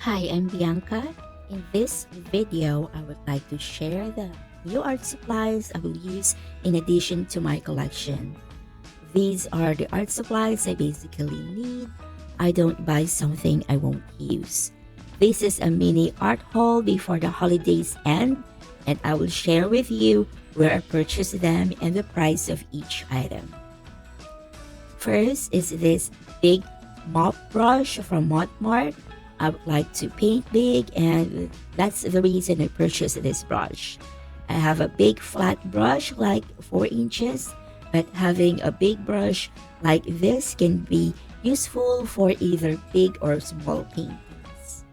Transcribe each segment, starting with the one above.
Hi, I'm Bianca. In this video, I would like to share the new art supplies I will use in addition to my collection. These are the art supplies I basically need. I don't buy something I won't use. This is a mini art haul before the holidays end, and I will share with you where I purchased them and the price of each item. First is this big mop brush from Mont. I would like to paint big, and that's the reason I purchased this brush. I have a big flat brush like 4 inches, but having a big brush like this can be useful for either big or small paintings.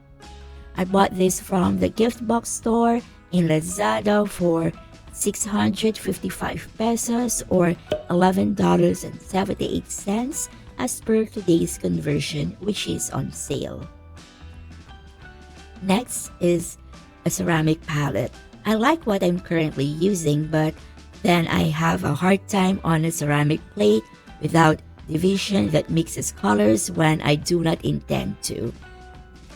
I bought this from the Giftbox store in Lazada for 655 pesos or $11.78 as per today's conversion, which is on sale. Next is a ceramic palette. I like what I'm currently using, but then I have a hard time on a ceramic plate without division that mixes colors when I do not intend to.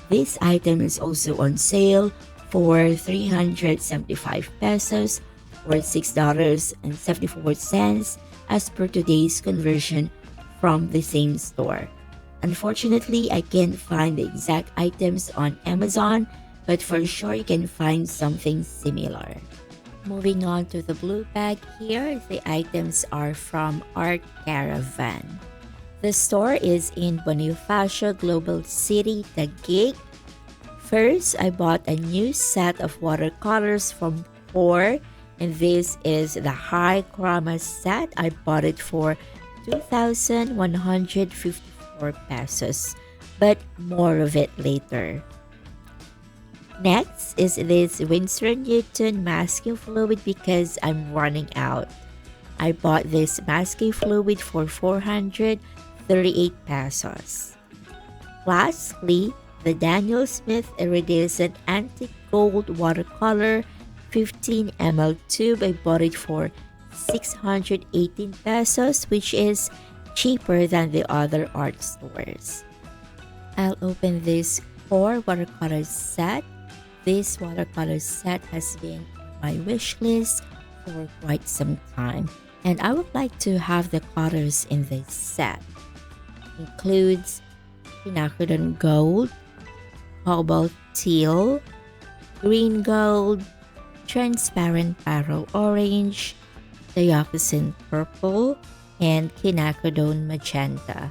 This item is also on sale for 375 pesos or $6.74 as per today's conversion from the same store. Unfortunately, I can't find the exact items on Amazon, but for sure you can find something similar. Moving on to the blue bag here, the items are from Art Caravan. The store is in Bonifacio Global City, Taguig. First, I bought a new set of watercolors from Hoard, and this is the high Chroma set. I bought it for 2,154 pesos, but more of it later. Next is this Winsor Newton masking fluid because I'm running out. I bought this masking fluid for 438 pesos. Lastly, the Daniel Smith Iridescent Antique Gold Watercolor 15 ml tube. I bought it for 618 pesos, which is cheaper than the other art stores. I'll open this core watercolor set. This watercolor set has been on my wish list for quite some time, and I would like to have the colors in this set. Includes quinacridone gold, cobalt teal, green gold, transparent paro orange, dioxazine purple, and quinacridone magenta.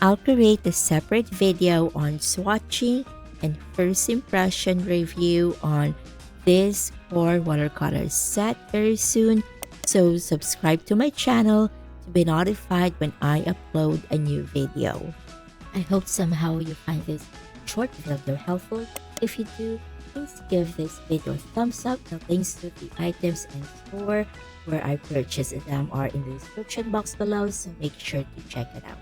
I'll create a separate video on swatching and first impression review on this core watercolor set very soon, so subscribe to my channel to be notified when I upload a new video. I hope somehow you find this short video helpful. If you do, please give this video a thumbs up. The links to the items and store where I purchased them are in the description box below, so make sure to check it out.